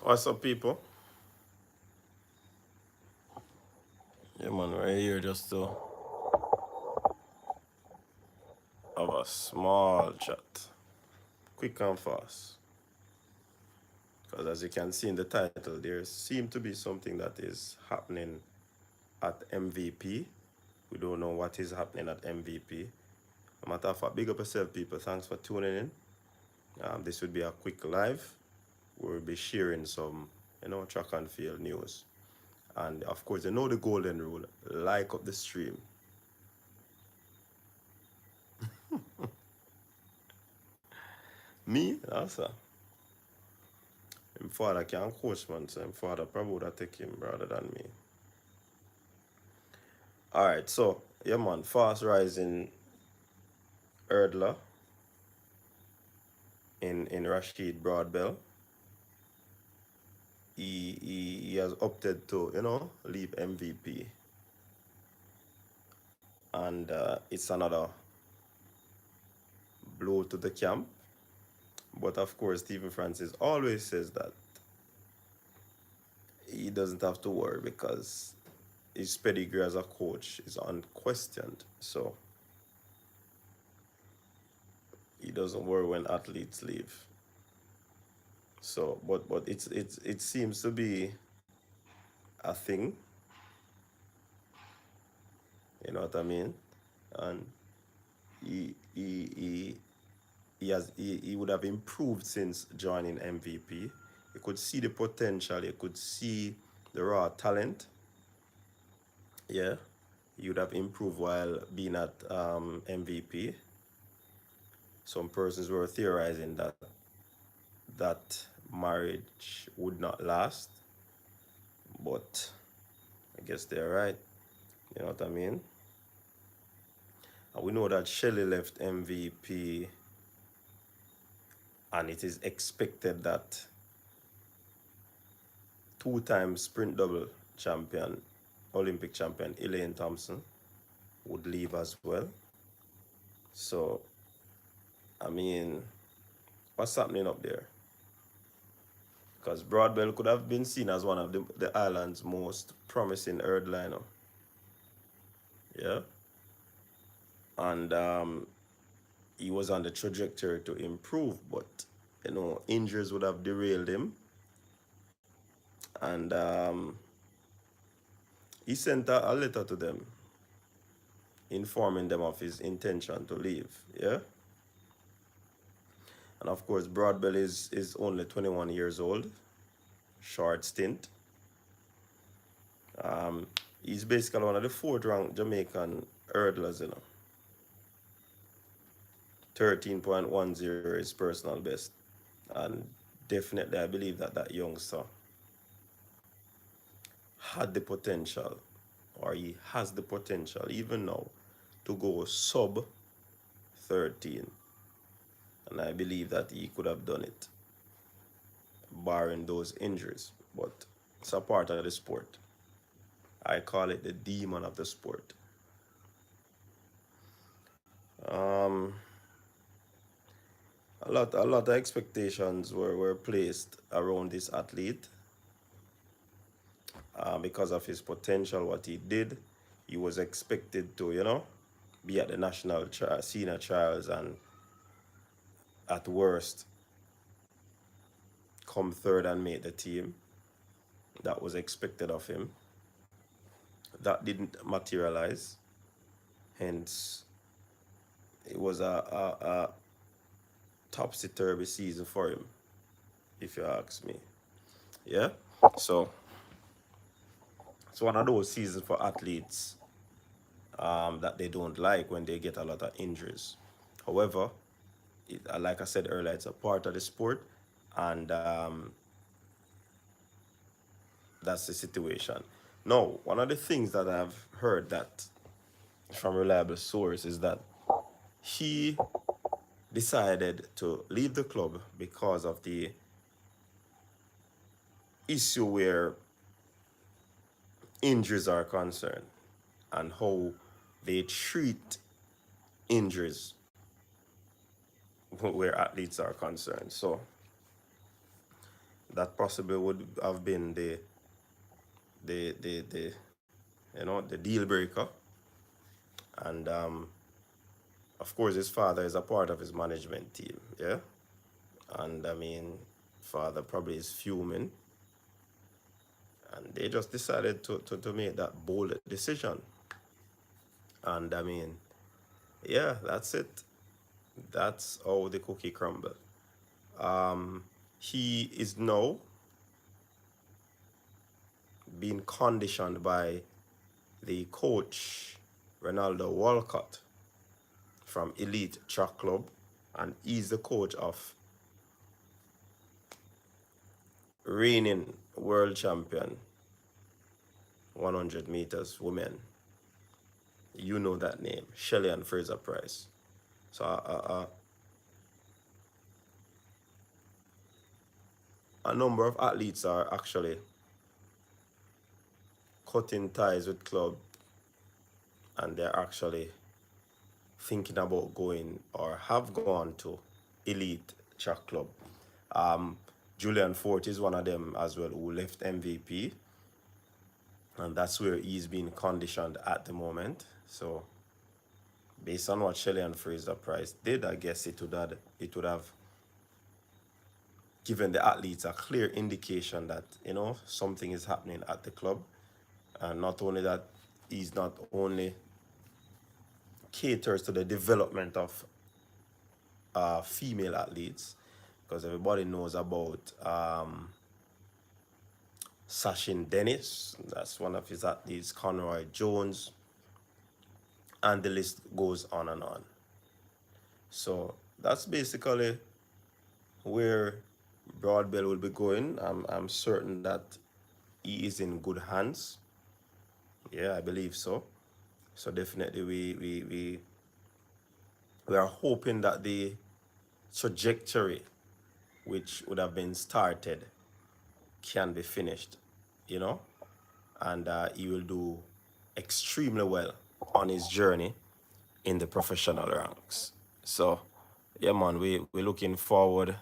What's up, people? Yeah, man, we're here just to have a small chat, quick and fast. Because as you can see in the title, there seems to be something that is happening at MVP. We don't know what is happening at MVP. A matter of fact, big up yourself, people. Thanks for tuning in. This would be a quick live. We'll be sharing some, track and field news. And of course, you know the golden rule: like up the stream. Me, that's a. Him father can coach, man, so him father probably would have take him rather than me. Alright, so, yeah, man, fast rising hurdler in Rasheed Broadbell. He has opted to, leave MVP. And it's another blow to the camp. But of course, Stephen Francis always says that he doesn't have to worry because his pedigree as a coach is unquestioned. So he doesn't worry when athletes leave. So, but it seems to be a thing, you know what I mean? And he he he he would have improved since joining MVP. You could see the potential, you could see the raw talent. Yeah, he would have improved while being at MVP. Some persons were theorizing that that marriage would not last, but I guess they're right. You know what I mean? And we know that Shelley left MVP, and it is expected that two-time sprint double champion, Olympic champion Elaine Thompson would leave as well. So, I mean, what's happening up there? Because Broadbell could have been seen as one of the island's most promising hurdliner. Yeah. And he was on the trajectory to improve, but, injuries would have derailed him. And he sent a letter to them informing them of his intention to leave. Yeah. And of course, Broadbell is only 21 years old, short stint. He's basically one of the fourth ranked Jamaican hurdlers, 13.10 is personal best. And definitely, I believe that that youngster had the potential, or he has the potential, even now, to go sub 13. And I believe that he could have done it, barring those injuries. But it's a part of the sport. I call it the demon of the sport. Um, a lot of expectations were placed around this athlete because of his potential, what he did. He was expected to, be at the national senior trials and at worst come third and make the team. That was expected of him. That didn't materialize. Hence, it was a topsy-turvy season for him, if you ask me. Yeah? So, it's one of those seasons for athletes that they don't like when they get a lot of injuries. However, like I said earlier, it's a part of the sport, and that's the situation. Now, one of the things that I've heard that from reliable source is that he decided to leave the club because of the issue where injuries are concerned and how they treat injuries where athletes are concerned. So that possibly would have been the the deal breaker. And of course, his father is a part of his management team. Yeah, and I mean, father probably is fuming, and they just decided to make that bold decision. And I mean, yeah, that's it. That's how the cookie crumble. He is now being conditioned by the coach Ronaldo Walcott from Elite Track Club, and he's the coach of reigning world champion 100 meters women. You know that name, Shelley and Fraser Price. So a number of athletes are actually cutting ties with club, and they're actually thinking about going or have gone to Elite Track Club. Um, Julian Fort is one of them as well who left MVP, and that's where he's being conditioned at the moment. So based on what Shelley and Fraser Price did, I guess it would have given the athletes a clear indication that something is happening at the club, and not only that, he's not only caters to the development of female athletes, because everybody knows about Sachin Dennis. That's one of his athletes, Conroy Jones, and the list goes on and on. So that's basically where Broadbell will be going. I'm certain that he is in good hands. Yeah, I believe so. So definitely we are hoping that the trajectory which would have been started can be finished, you know, and he will do extremely well on his journey in the professional ranks. So, yeah, man, we're looking forward.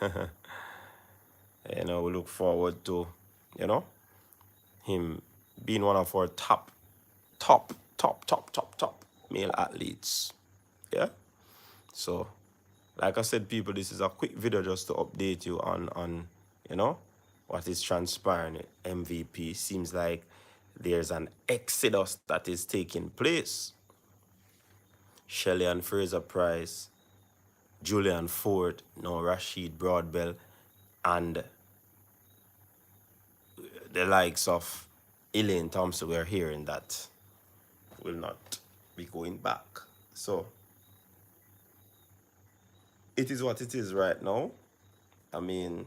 We look forward to, you know, him being one of our top male athletes. Yeah. So, like I said, people, this is a quick video just to update you on you know what is transpiring. MVP seems like there's an exodus that is taking place. Shelley and Fraser Price, Julian Ford, no Rasheed Broadbell, and the likes of Elaine Thompson. We're hearing that will not be going back. So it is what it is right now. I mean,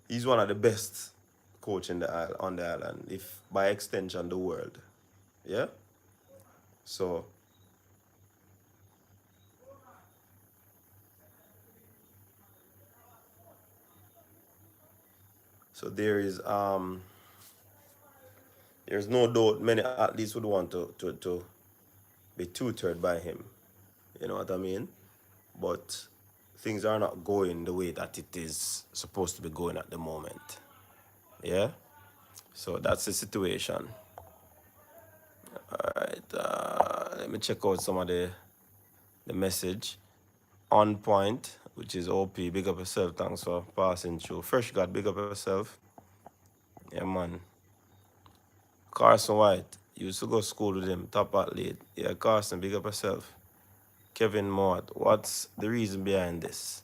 he's one of the best coach in the on the island, if by extension the world. Yeah. So so there's no doubt many athletes would want to be tutored by him. You know what I mean? But things are not going the way that it is supposed to be going at the moment. Yeah. So that's the situation. All right. Let me check out some of the message. On point, which is OP. Big up yourself. Thanks for passing through. Fresh God, big up yourself. Yeah, man. Carson White. Used to go to school with him. Top athlete. Yeah, Carson, big up yourself. Kevin Mott. What's the reason behind this?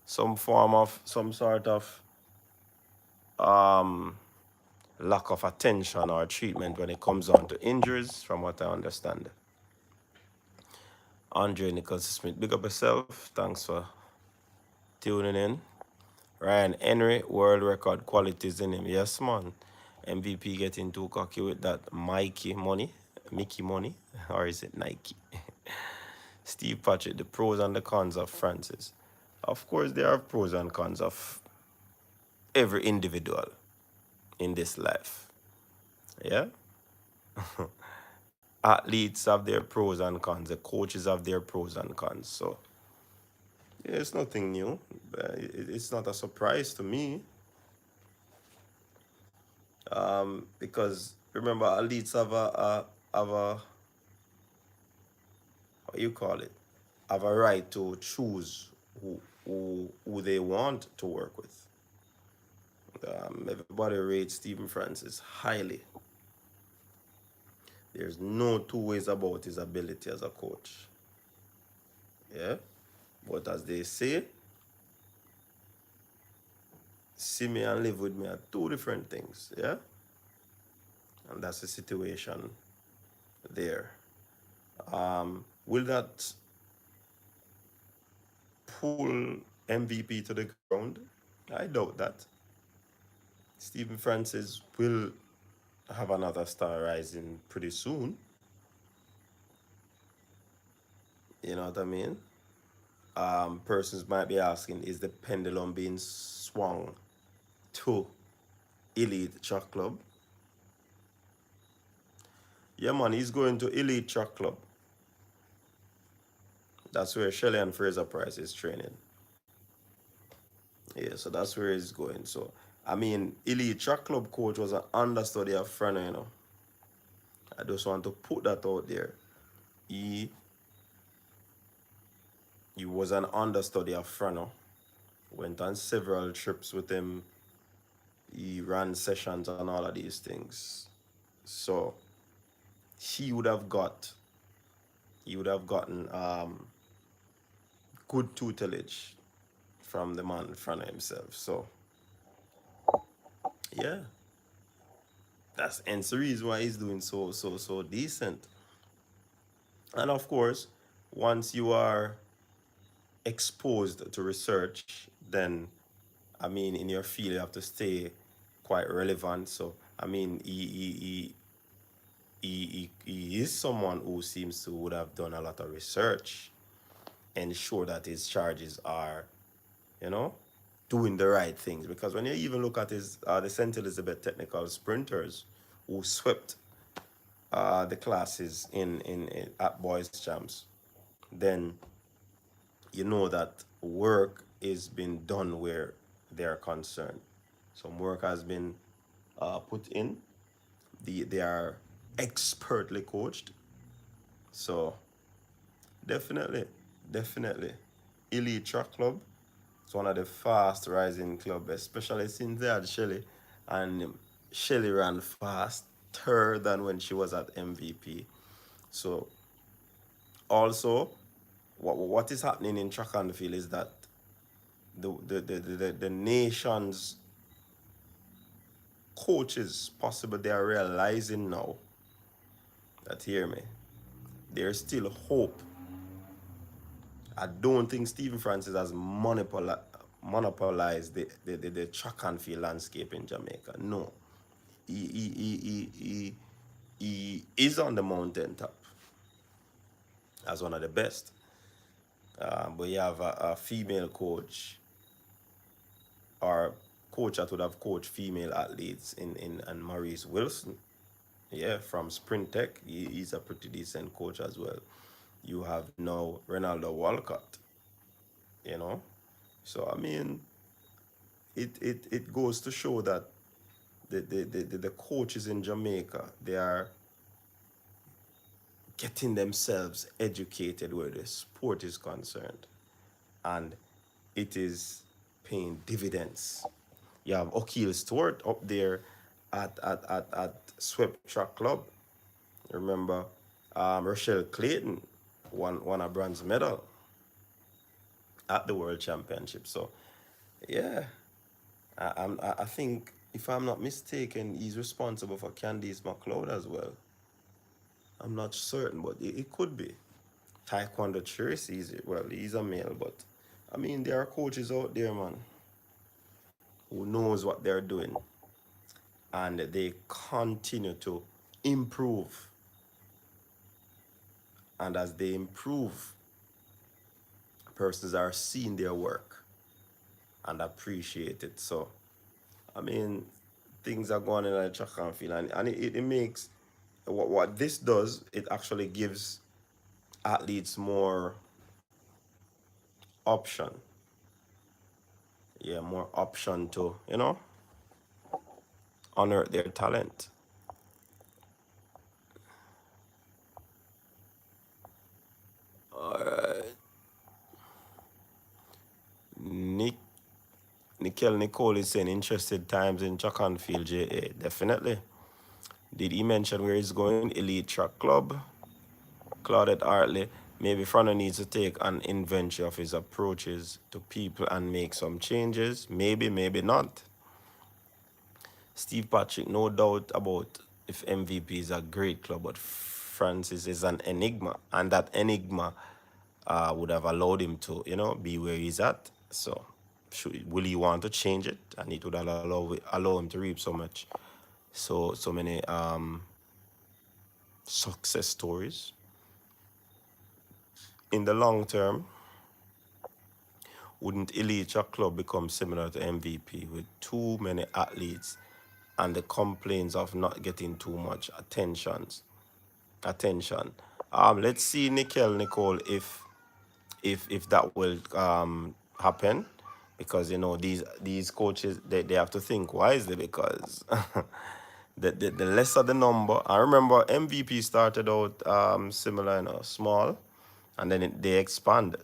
Some sort of um lack of attention or treatment when it comes on to injuries, from what I understand. Andre Nichols Smith, big up yourself. Thanks for tuning in. Ryan Henry, world record qualities in him. Yes, man. MVP getting too cocky with that Mickey money, or is it Nike? Steve Patrick, the pros and the cons of Francis. Of course, there are pros and cons of every individual in this life. Yeah? athletes have their pros and cons, the coaches have their pros and cons. So yeah, it's nothing new. It's not a surprise to me, because remember, athletes have a what you call it, have a right to choose who they want to work with. Everybody rates Stephen Francis highly. There's no two ways about his ability as a coach. Yeah, but as they say, see me and live with me are two different things. Yeah, and that's the situation there. Will that pull MVP to the ground? I doubt that. Stephen Francis will have another star rising pretty soon. You know what I mean? Persons might be asking, is the pendulum being swung to Elite Track Club? Yeah, man, he's going to Elite Track Club. That's where Shelley and Fraser Price is training. Yeah, so that's where he's going. So, I mean, Elite Track Club coach was an understudy of Frano, you know. I just want to put that out there. He he was an understudy of Frano. Went on several trips with him. He ran sessions and all of these things. So he would have got he would have gotten good tutelage from the man Frano himself. So yeah, that's hence the reason why he's doing so decent. And of course, once you are exposed to research, then I mean, in your field, you have to stay quite relevant. So, I mean, he is someone who seems to would have done a lot of research, ensure that his charges are, you know, doing the right things. Because when you even look at his the St. Elizabeth Technical Sprinters, who swept the classes in at Boys Champs, then you know that work is being done where they are concerned. Some work has been put in. They are expertly coached. So definitely, definitely, Elite Track Club. It's one of the fast rising club, especially since they had Shelly, and Shelly ran faster than when she was at MVP. So also, what is happening in track and field is that the nation's coaches, possibly they are realizing now that, hear me, there's still hope. I don't think Stephen Francis has monopolized the track and field landscape in Jamaica. No. He is on the mountaintop as one of the best. But you have a female coach, or coach that would have coached female athletes in and Maurice Wilson. Yeah, from Sprint Tech. He's a pretty decent coach as well. You have now Ronaldo Walcott, you know. So I mean, it goes to show that the coaches in Jamaica, they are getting themselves educated where the sport is concerned. And it is paying dividends. You have O'Keel Stewart up there at Swept Track Club. Remember, Rochelle Clayton won a bronze medal at the World Championship. So, yeah, I think, if I'm not mistaken, he's responsible for Candice McLeod as well. I'm not certain, but it could be. Taekwondo Tracy, well, he's a male, but I mean, there are coaches out there, man, who knows what they're doing, and they continue to improve. And as they improve, persons are seeing their work and appreciate it. So, I mean, things are going in a track and field, and it makes what this does, it actually gives athletes more option. Yeah, more option to, honor their talent. Nick Nickel Nicole is saying interested times in track and field JA. Definitely. Did he mention where he's going? Elite Track Club. Claudette Hartley. Maybe Frano needs to take an inventory of his approaches to people and make some changes. Maybe, maybe not. Steve Patrick, no doubt about if MVP is a great club, but Francis is an enigma, and that enigma would have allowed him to, be where he's at. So, will he want to change it? And it would allow him to reap so many success stories. In the long term, wouldn't Elite Club become similar to MVP with too many athletes and the complaints of not getting too much attention? Let's see, Nicole, if that will happen, because these coaches, they have to think wisely, because the lesser the number. I remember MVP started out similar, small, and then they expanded.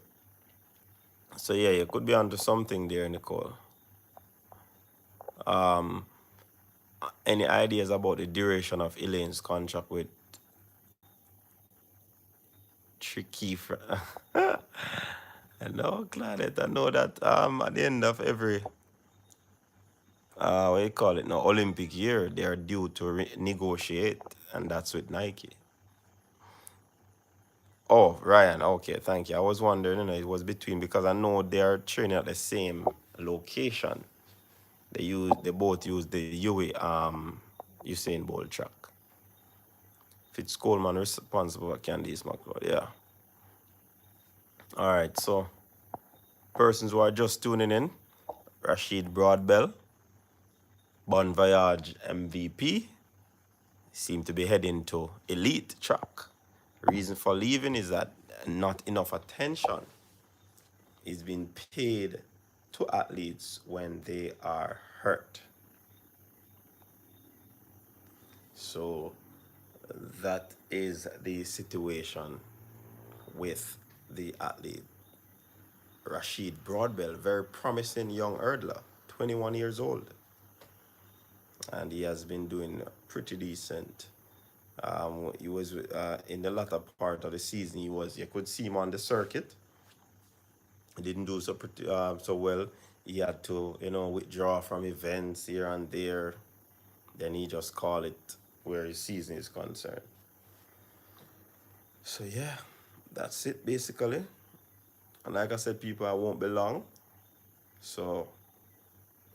So yeah, you could be onto something there, Nicole. Any ideas about the duration of Elaine's contract with Tricky? I know, Claudette. I know that at the end of every what you call it now, Olympic year, they are due to negotiate, and that's with Nike. Oh, Ryan. Okay, thank you. I was wondering, it was between, because I know they are training at the same location. They both use the Usain Bolt track. Fitz Coleman responsible for Candice McLeod. Yeah. All right. So persons who are just tuning in, Rasheed Broadbell, Bon Voyage MVP, seem to be heading to elite track. Reason for leaving is that not enough attention is being paid to athletes when they are hurt. So that is the situation with the athlete Rasheed Broadbell, very promising young hurdler, 21 years old, and he has been doing pretty decent. He was in the latter part of the season. You could see him on the circuit. He didn't do so well. He had to, withdraw from events here and there. Then he just called it where his season is concerned. So yeah, that's it basically. And like I said, people, I won't be long. So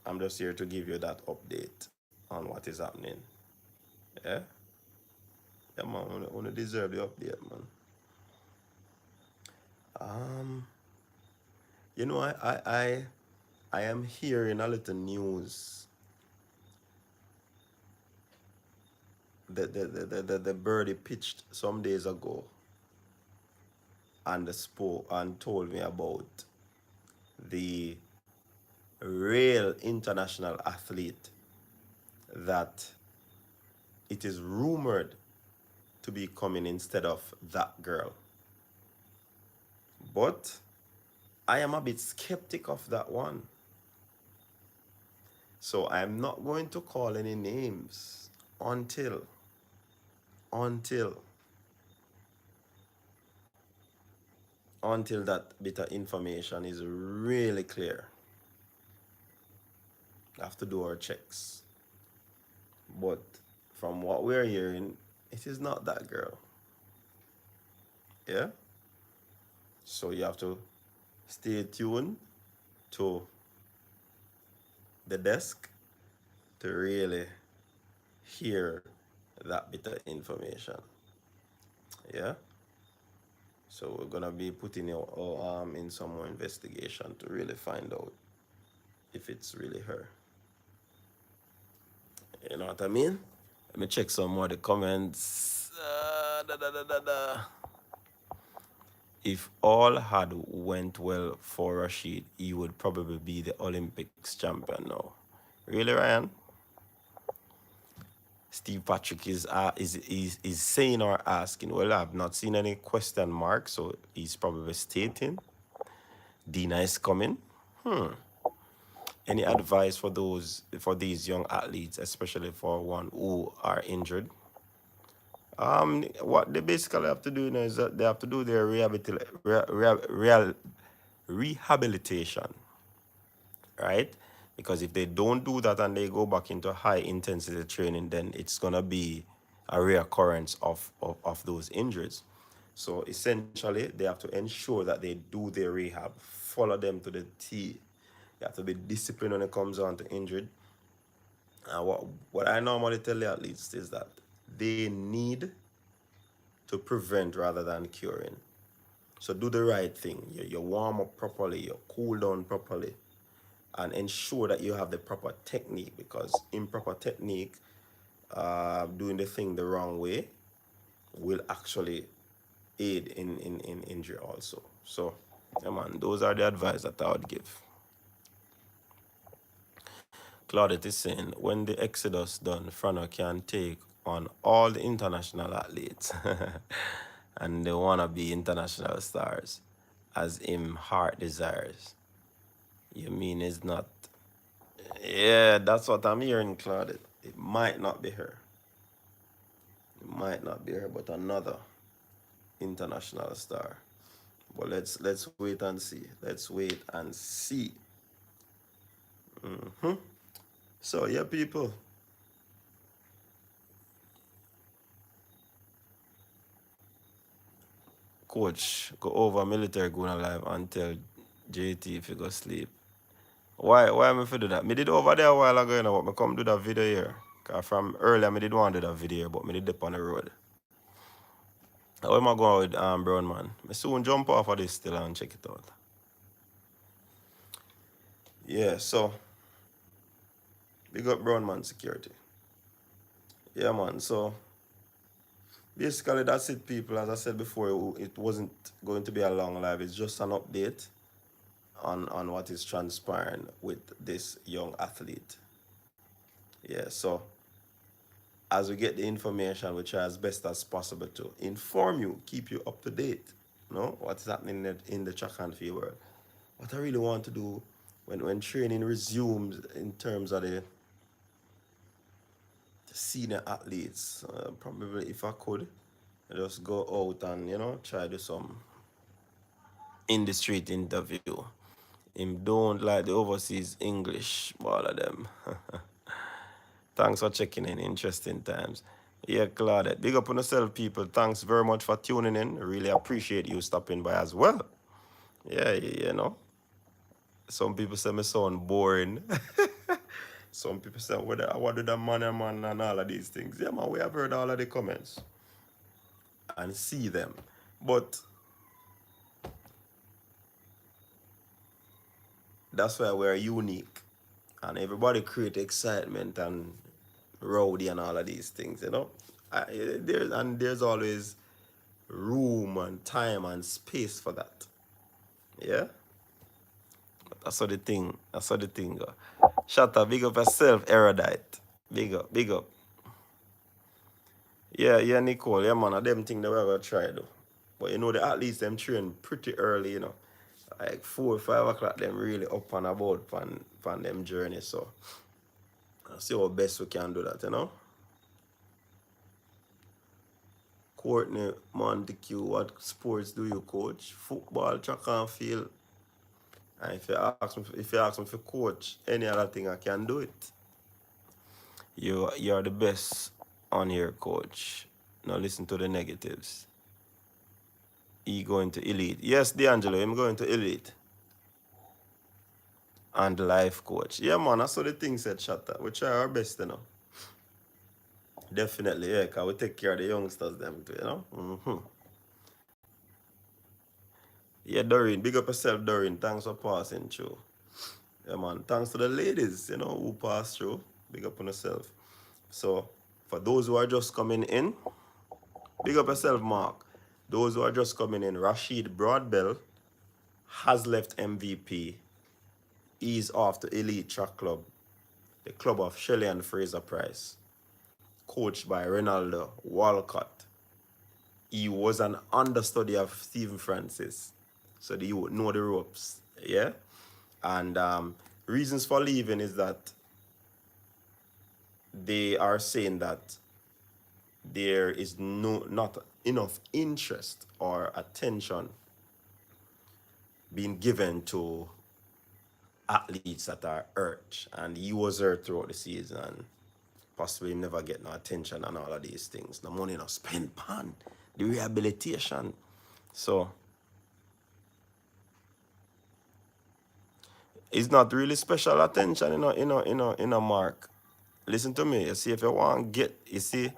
I'm just here to give you that update on what is happening. Yeah? Yeah, man. I want to deserve the update, man. Um, I am hearing a little news. The birdie pitched some days ago and spoke and told me about the real international athlete that it is rumored to be coming instead of that girl. But I am a bit skeptic of that one. So I'm not going to call any names until that bit of information is really clear. I have to do our checks. But from what we're hearing, it is not that girl. Yeah? So you have to stay tuned to the desk to really hear that bit of information. Yeah? So we're gonna be putting in some more investigation to really find out if it's really her. You know what I mean? Let me check some more of the comments. If all had went well for Rasheed, he would probably be the Olympics champion now. Really, Ryan? Steve Patrick is saying or asking. Well, I've not seen any question mark, so he's probably stating. Dina is coming. Any advice for these young athletes, especially for one who are injured? What they basically have to do now is that they have to do their rehabilitation, right? Because if they don't do that and they go back into high intensity training, then it's gonna be a reoccurrence of those injuries. So essentially, they have to ensure that they do their rehab, follow them to the T. You have to be disciplined when it comes on to injured. And what I normally tell the athletes is that they need to prevent rather than curing. So do the right thing. You warm up properly, you cool down properly, and ensure that you have the proper technique, because improper technique, doing the thing the wrong way, will actually aid in injury also. So, yeah, man, those are the advice that I would give. Claudette is saying, when the exodus done, Frano can take on all the international athletes and they wanna be international stars as him heart desires. You mean it's not? Yeah, that's what I'm hearing, Claudette. It might not be her. It might not be her, but another international star. But let's wait and see. Let's wait and see. So yeah, people. Coach, go over military going alive and tell JT if you go sleep. Why am I for do that? Me did over there a while ago, you know, but me come do that video here. Cause from earlier me did want to do that video, but me did dip on the road. How am I going with Brown Man? Me soon jump off of this still and check it out. Yeah, so big up Brown Man Security. Yeah, man. So basically that's it, people. As I said before, it wasn't going to be a long live. It's just an update on what is transpiring with this young athlete. Yeah, so as we get the information, we try as best as possible to inform you, keep you up to date, you know, what's happening in the track and field world. What I really want to do when training resumes in terms of the senior athletes, probably if I could, just go out and, you know, try to do some in the street interview. Him don't like the overseas English, all of them. Thanks for checking in. Interesting times. Yeah, Claudette. Big up on yourself, people. Thanks very much for tuning in. Really appreciate you stopping by as well. Yeah, you know. Some people say me sound boring. Some people say, what did that man and all of these things? Yeah, man, we have heard all of the comments and see them. But that's why we're unique. And everybody create excitement and rowdy and all of these things, you know. There's always room and time and space for that. Yeah? But that's how the thing, go. Shut up, big up yourself, erudite. Big up, big up. Yeah, Nicole, yeah, man, them thing that we're gonna try though. But you know, the athletes them train pretty early, you know. Like 4 or 5 o'clock, them really up and about on them journey. So I'll see how best we can do that, you know. Courtney Montague, what sports do you coach? Football, track and field. And if you ask me for coach any other thing, I can do it. You're the best on here, coach. Now listen to the negatives. He going to elite. Yes, D'Angelo, I'm going to elite. And life coach. Yeah, man, that's what the thing said, Shatta. We try our best, you know. Definitely, yeah, because we take care of the youngsters, them too, you know. Yeah, Doreen, big up yourself, Doreen. Thanks for passing through. Yeah, man. Thanks to the ladies, you know, who passed through. Big up on yourself. So, for those who are just coming in, Big up yourself, Mark. Those who are just coming in, Rasheed Broadbell has left MVP. He's off to Elite Track Club, the club of Shelley and Fraser Price, coached by Ronaldo Walcott. He was an understudy of Stephen Francis, so that you would know the ropes. Yeah, and reasons for leaving is that they are saying that there is not enough interest or attention being given to athletes that are hurt, and he was hurt throughout the season, and possibly never get no attention and all of these things. No money no spent pan the rehabilitation. So it's not really special attention, Mark. Listen to me. You see, if you want to get, you see,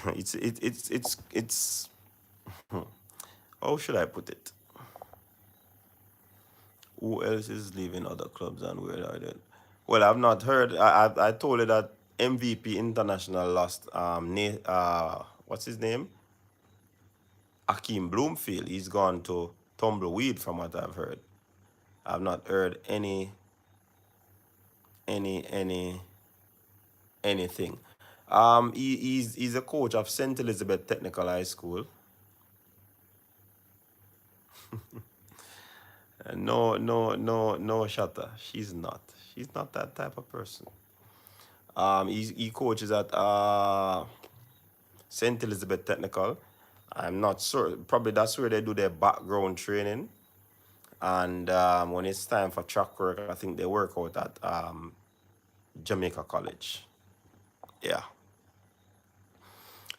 it's. How should I put it? Who else is leaving other clubs and where are they? Well, I've not heard. I told you that MVP International lost what's his name? Akeem Bloomfield. He's gone to Tumbleweed from what I've heard. I've not heard any anything. He's a coach of St. Elizabeth Technical High School. No, Shatta. She's not. She's not that type of person. He coaches at St. Elizabeth Technical. I'm not sure. Probably that's where they do their background training. And when it's time for track work, I think they work out at Jamaica College. Yeah.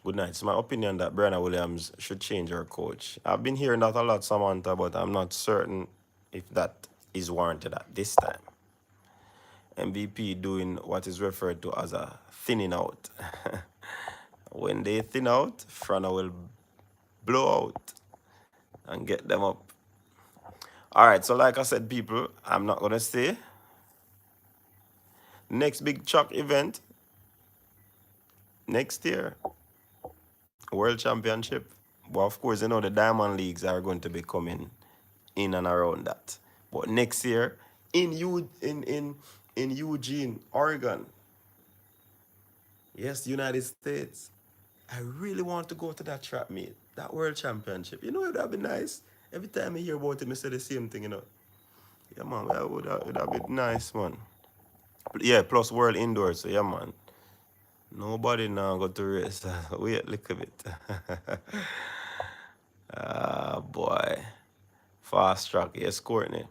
Good night. It's my opinion that Brenna Williams should change her coach. I've been hearing that a lot, Samantha, but I'm not certain if that is warranted at this time. MVP doing what is referred to as a thinning out. When they thin out, Frana will blow out and get them up. All right, so like I said, people, I'm not going to stay. Next big track event next year, World Championship. Well, of course, the Diamond Leagues are going to be coming in and around that. But next year, in Eugene, Oregon, yes, United States, I really want to go to that track meet, that World Championship. That'd be nice. Every time I hear about it, I say the same thing. Yeah, man, that'd be nice, man. Yeah, plus World Indoors, so yeah, man. Nobody now got to race. Wait, look a bit. Ah, boy. Fast track, yes, Courtney.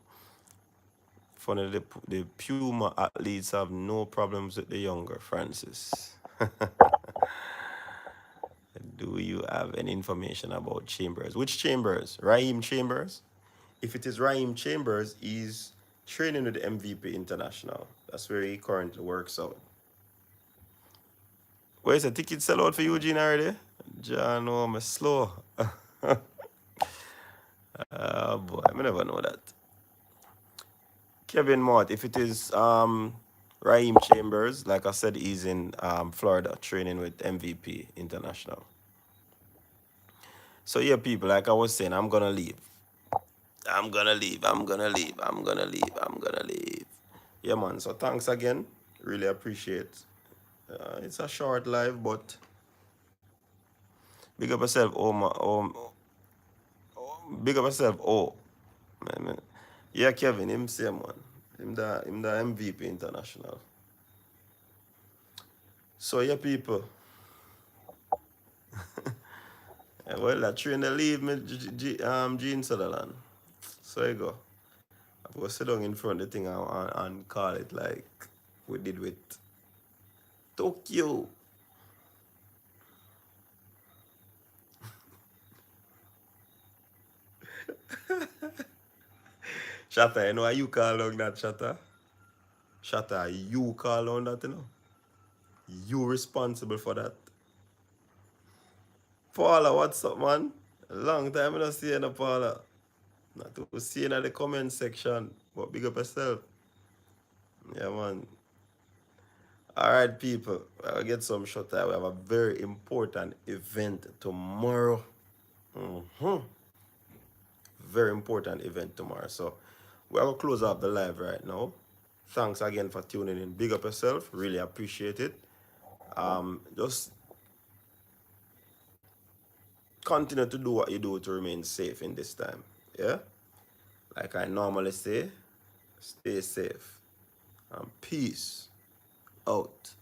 Funny, the Puma athletes have no problems with the younger Francis. Do you have any information about Chambers? Which Chambers? Raheem Chambers? If it is Raheem Chambers, he's training with the MVP International. That's where he currently works out. Where's the ticket sell out for Eugene already? John, oh, I'm slow. Boy, I never know that. Kevin Mott, if it is Raheem Chambers, like I said, he's in Florida training with MVP International. So yeah, people, like I was saying, I'm gonna leave. I'm gonna leave. Yeah, man. So thanks again. Really appreciate. It's a short live, but big up yourself. Big up yourself. Man. Yeah, Kevin. Him same one. Him the MVP International. So yeah, people. Well, I train to leave me, Gene Sutherland. So you go. I go sit down in front of the thing and call it like we did with Tokyo. Shatta, you know how you call on that, Shatta? Shatta, you call on that. You responsible for that. Paula, what's up, man? Long time I don't see you, Paula. Not to see you in the comment section, but big up yourself. Yeah, man. All right, people. I'll get some shot eye. We have a very important event tomorrow. hmm Very important event tomorrow. So we're gonna close up the live right now. Thanks again for tuning in. Big up yourself. Really appreciate it. Just continue to do what you do to remain safe in this time. Yeah? Like I normally say, stay safe. And peace out.